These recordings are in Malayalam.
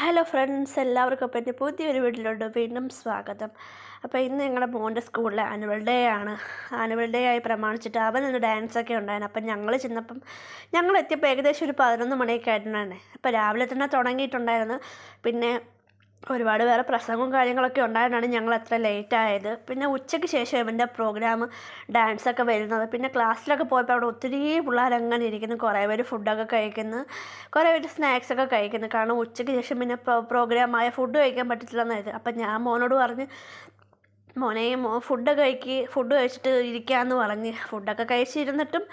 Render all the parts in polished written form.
ഹലോ ഫ്രണ്ട്സ്, എല്ലാവർക്കും അപ്പം എൻ്റെ പുതിയൊരു വീട്ടിലോട്ട് വീണ്ടും സ്വാഗതം. അപ്പോൾ ഇന്ന് ഞങ്ങളുടെ മോൻ്റെ സ്കൂളിലെ ആനുവൽ ഡേ ആയി പ്രമാണിച്ചിട്ട് അവനൊന്ന് ഡാൻസൊക്കെ ഉണ്ടായിരുന്നു. അപ്പം ഞങ്ങൾ ചെന്നപ്പം ഞങ്ങൾ എത്തിയപ്പോൾ ഏകദേശം ഒരു 11 മണിയൊക്കെ ആയിട്ടുണ്ടായിരുന്നേ. അപ്പോൾ രാവിലെ തന്നെ തുടങ്ങിയിട്ടുണ്ടായിരുന്നു. പിന്നെ ഒരുപാട് വേറെ പ്രസംഗവും കാര്യങ്ങളൊക്കെ ഉണ്ടായതാണ് ഞങ്ങൾ അത്ര ലേറ്റ് ആയത്. പിന്നെ ഉച്ചയ്ക്ക് ശേഷം ഇവൻ്റെ പ്രോഗ്രാം ഡാൻസൊക്കെ വരുന്നത്. പിന്നെ ക്ലാസ്സിലൊക്കെ പോയപ്പോൾ അവിടെ ഒത്തിരി പിള്ളേരങ്ങനെ ഇരിക്കുന്നു. കുറേ പേര് ഫുഡൊക്കെ കഴിക്കുന്നു, കുറേ പേര് സ്നാക്സൊക്കെ കഴിക്കുന്നു. കാരണം ഉച്ചയ്ക്ക് ശേഷം പിന്നെ പ്രോഗ്രാമായ ഫുഡ് കഴിക്കാൻ പറ്റത്തില്ലെന്നായിരുന്നു. അപ്പം ഞാൻ മോനോട് പറഞ്ഞ്, മോനെ ഫുഡ് കഴിച്ചിട്ട് ഇരിക്കാമെന്ന് പറഞ്ഞ് ഫുഡൊക്കെ കഴിച്ചിരുന്നിട്ടും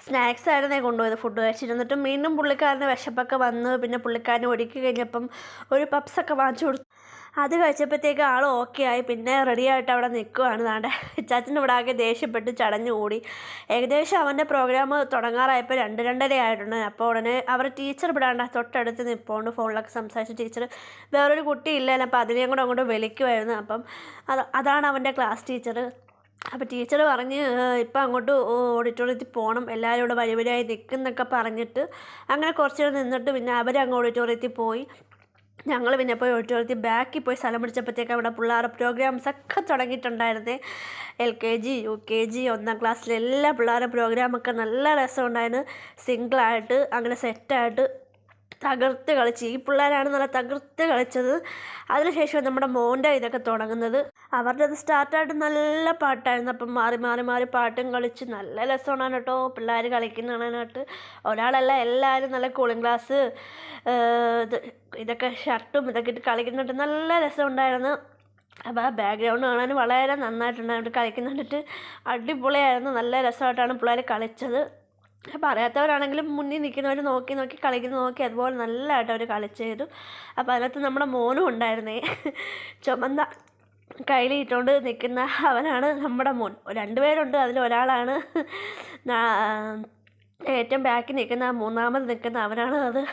സ്നാക്സ് ആയിരുന്നേ കൊണ്ടുപോയത്. ഫുഡ് കഴിച്ചിരുന്നിട്ടും വീണ്ടും പുള്ളിക്കാരന് വിശപ്പൊക്കെ വന്ന് പിന്നെ പുള്ളിക്കാരന് ഒരുക്കി കഴിഞ്ഞപ്പം ഒരു പപ്സൊക്കെ വാങ്ങിച്ചു കൊടുത്തു. അത് കഴിച്ചപ്പോഴത്തേക്ക് ആൾ ഓക്കെ ആയി. പിന്നെ റെഡി ആയിട്ട് അവിടെ നിൽക്കുകയാണ്. ദാണ്ടെ ചാച്ചൻ്റെ ഇവിടെ ആകെ ദേഷ്യപ്പെട്ട് ചടഞ്ഞു കൂടി. ഏകദേശം അവൻ്റെ പ്രോഗ്രാം തുടങ്ങാറായപ്പോൾ 2-2:30 ആയിട്ടുണ്ട്. അപ്പോൾ ഉടനെ അവരുടെ ടീച്ചർ വിടാണ്ട് തൊട്ടടുത്ത് നിൽപ്പുണ്ട്. ഫോണിലൊക്കെ സംസാരിച്ച് ടീച്ചർ വേറൊരു കുട്ടി ഇല്ലായിരുന്നു. അപ്പോൾ അതിനെയും കൂടെ അങ്ങോട്ട് വിളിക്കുമായിരുന്നു. അപ്പം അതാണ് അവൻ്റെ ക്ലാസ് ടീച്ചർ. അപ്പോൾ ടീച്ചർ പറഞ്ഞ് ഇപ്പം അങ്ങോട്ട് ഓഡിറ്റോറിയത്തിൽ പോകണം, എല്ലാവരും ഇവിടെ വരിവരിയായി നിൽക്കുന്നൊക്കെ പറഞ്ഞിട്ട് അങ്ങനെ കുറച്ച് നേരം നിന്നിട്ട് പിന്നെ അവരങ്ങ് ഓഡിറ്റോറിയത്തിൽ പോയി. ഞങ്ങൾ പിന്നെ പോയി ഓഡിറ്റോറിയത്തിൽ ബാക്കിൽ പോയി സ്ഥലം പിടിച്ചപ്പോഴത്തേക്ക് അവിടെ പിള്ളേരുടെ പ്രോഗ്രാംസൊക്കെ തുടങ്ങിയിട്ടുണ്ടായിരുന്നേ. LKG UKG 1ാം ക്ലാസ്സിലെ എല്ലാ പിള്ളേരുടെ പ്രോഗ്രാമൊക്കെ നല്ല രസമുണ്ടായിരുന്നു. സിംഗിളായിട്ട് അങ്ങനെ സെറ്റായിട്ട് തകർത്ത് കളിച്ച് ഈ പിള്ളേരാണ് നല്ല തകർത്ത് കളിച്ചത്. അതിനുശേഷം നമ്മുടെ മോൻ്റെ ഇതൊക്കെ തുടങ്ങുന്നത്. അവരുടെ അത് സ്റ്റാർട്ടായിട്ട് നല്ല പാട്ടായിരുന്നു. അപ്പം മാറി മാറി മാറി പാട്ടും കളിച്ച് നല്ല രസമാണ് കേട്ടോ പിള്ളേർ കളിക്കുന്ന കാണാനായിട്ട്. ഒരാളല്ല, എല്ലാവരും നല്ല കൂളിംഗ് ഗ്ലാസ് ഇതൊക്കെ ഷർട്ടും ഇതൊക്കെ ഇട്ട് കളിക്കുന്നുണ്ട്. നല്ല രസമുണ്ടായിരുന്നു. അപ്പോൾ ആ ബാക്ക്ഗ്രൗണ്ട് കാണാൻ വളരെ നന്നായിട്ടുണ്ടായിരുന്നു. കളിക്കുന്നുണ്ടിട്ട് അടിപൊളിയായിരുന്നു. നല്ല രസമായിട്ടാണ് പിള്ളേർ കളിച്ചത്. അപ്പോൾ അറിയാത്തവരാണെങ്കിലും മുന്നിൽ നിൽക്കുന്നവർ നോക്കി നോക്കി കളിക്കുന്നത് നോക്കി അതുപോലെ നല്ലതായിട്ട് അവർ കളിച്ച് ചെയ്തു. അപ്പോൾ അതിനകത്ത് നമ്മുടെ മോനും ഉണ്ടായിരുന്നേ. ചുമന്ന കയ്യിലിട്ടുകൊണ്ട് നിൽക്കുന്ന അവനാണ് നമ്മുടെ മോൻ. 2 പേരുണ്ട്, അതിലൊരാളാണ് ഏറ്റവും ബാക്കിൽ നിൽക്കുന്ന, 3ാമത് നിൽക്കുന്ന അവനാണ്.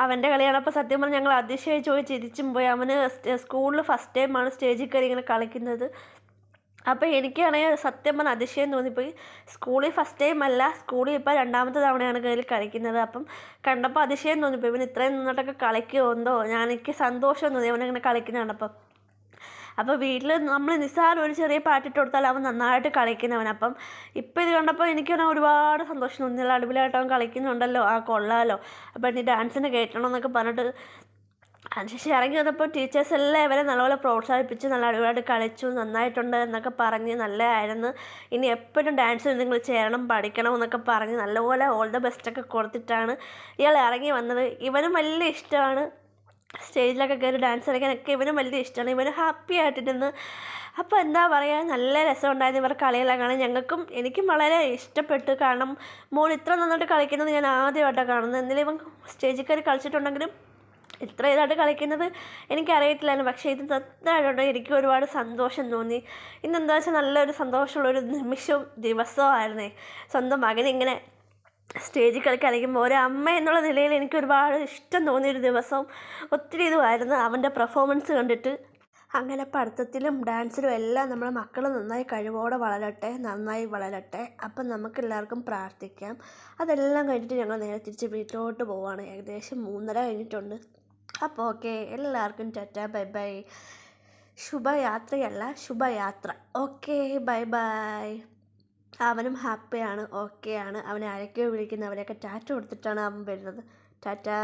അവൻ്റെ കളിയാണ്. അപ്പോൾ സത്യം പറഞ്ഞാൽ ഞങ്ങൾ അതിശയിച്ച് പോയി ചിരിച്ചും പോയി. അവന് സ്കൂളിൽ ഫസ്റ്റ് ടൈമാണ് സ്റ്റേജിൽ കയറി ഇങ്ങനെ കളിക്കുന്നത്. അപ്പോൾ എനിക്കാണെങ്കിൽ സത്യം പറഞ്ഞാൽ അതിശയം തോന്നിപ്പോയി. സ്കൂളിൽ ഫസ്റ്റ് ടൈം അല്ല, സ്കൂളിൽ ഇപ്പോൾ 2ാമത്തെ തവണയാണ് കയറി കളിക്കുന്നത്. അപ്പം കണ്ടപ്പോൾ അതിശയം തോന്നിപ്പോയി. ഇവൻ ഇത്രയും നിന്നിട്ടൊക്കെ കളിക്കുമോ എനിക്ക് സന്തോഷം തോന്നി അവനങ്ങനെ കളിക്കുന്ന കണ്ടപ്പം. അപ്പോൾ വീട്ടിൽ നമ്മൾ നിസ്സാരം ഒരു ചെറിയ പാട്ടിട്ട് കൊടുത്താൽ അവൻ നന്നായിട്ട് കളിക്കുന്നവൻ. അപ്പം ഇപ്പോൾ ഇത് കണ്ടപ്പോൾ എനിക്ക് ഒരുപാട് സന്തോഷം തോന്നി. നല്ല അടിപൊളിയായിട്ട് അവൻ കളിക്കുന്നുണ്ടല്ലോ, കൊള്ളാമല്ലോ, അപ്പോൾ ഇനി ഡാൻസിന് കയറ്റണമെന്നൊക്കെ പറഞ്ഞിട്ട് അതിനുശേഷം ഇറങ്ങി വന്നപ്പോൾ ടീച്ചേഴ്സ് എല്ലാം ഇവരെ നല്ലപോലെ പ്രോത്സാഹിപ്പിച്ച് നല്ല അടിപൊളിയായിട്ട് കളിച്ചു, നന്നായിട്ടുണ്ട് എന്നൊക്കെ പറഞ്ഞ് നല്ലതായിരുന്നു, ഇനി എപ്പോഴും ഡാൻസിൽ നിങ്ങൾ ചേരണം, പഠിക്കണം എന്നൊക്കെ പറഞ്ഞ് നല്ലപോലെ ഓൾ ദ ബെസ്റ്റൊക്കെ കൊടുത്തിട്ടാണ് ഇയാൾ ഇറങ്ങി വന്നത്. ഇവനും വലിയ ഇഷ്ടമാണ് സ്റ്റേജിലൊക്കെ കയറി ഡാൻസ് കളിക്കാനൊക്കെ. ഇവനും വലിയ ഇഷ്ടമാണ്. ഇവന് ഹാപ്പി ആയിട്ടിരുന്ന്. അപ്പോൾ എന്താ പറയുക, നല്ല രസമുണ്ടായിരുന്നു ഇവർ കളിയെല്ലാം കാണാൻ. എനിക്കും വളരെ ഇഷ്ടപ്പെട്ടു. കാരണം മോൻ ഇത്ര നന്നായിട്ട് കളിക്കുന്നത് ഞാൻ ആദ്യമായിട്ടാണ് കാണുന്നത്. എന്നാലും ഇവൻ സ്റ്റേജിൽ കയറി കളിച്ചിട്ടുണ്ടെങ്കിലും ഇത്ര ഇതായിട്ട് കളിക്കുന്നത് എനിക്കറിയത്തില്ലായിരുന്നു. പക്ഷേ ഇത് നന്നായിട്ടുണ്ട്. എനിക്ക് ഒരുപാട് സന്തോഷം തോന്നി. ഇന്നെന്താ വെച്ചാൽ നല്ലൊരു സന്തോഷമുള്ളൊരു ദിവസമായിരുന്നേ. സ്വന്തം മകനിങ്ങനെ സ്റ്റേജിൽ കളിക്കുമ്പോൾ ഒരു അമ്മ എന്നുള്ള നിലയിൽ എനിക്ക് ഒരുപാട് ഇഷ്ടം തോന്നിയൊരു ദിവസവും ഒത്തിരി ഇതുമായിരുന്നു അവൻ്റെ പെർഫോമൻസ് കണ്ടിട്ട്. അങ്ങനെ പഠിത്തത്തിലും ഡാൻസിലും എല്ലാം നമ്മുടെ മക്കൾ നന്നായി കഴിവോടെ നന്നായി വളരട്ടെ. അപ്പം നമുക്കെല്ലാവർക്കും പ്രാർത്ഥിക്കാം. അതെല്ലാം കഴിഞ്ഞിട്ട് ഞങ്ങൾ നേരെ തിരിച്ച് വീട്ടിലോട്ട് പോവുകയാണ്. ഏകദേശം 3:30 കഴിഞ്ഞിട്ടുണ്ട്. അപ്പോൾ ഓക്കെ, എല്ലാവർക്കും ടാറ്റാ, ബൈ ബൈ. ശുഭയാത്ര. Okay, bye bye. അവനും ഹാപ്പിയാണ്, ഓക്കെയാണ്. അവനെ ആരൊക്കെയോ വിളിക്കുന്നവരെയൊക്കെ ടാറ്റ കൊടുത്തിട്ടാണ് അവൻ വരുന്നത്. ടാറ്റാ.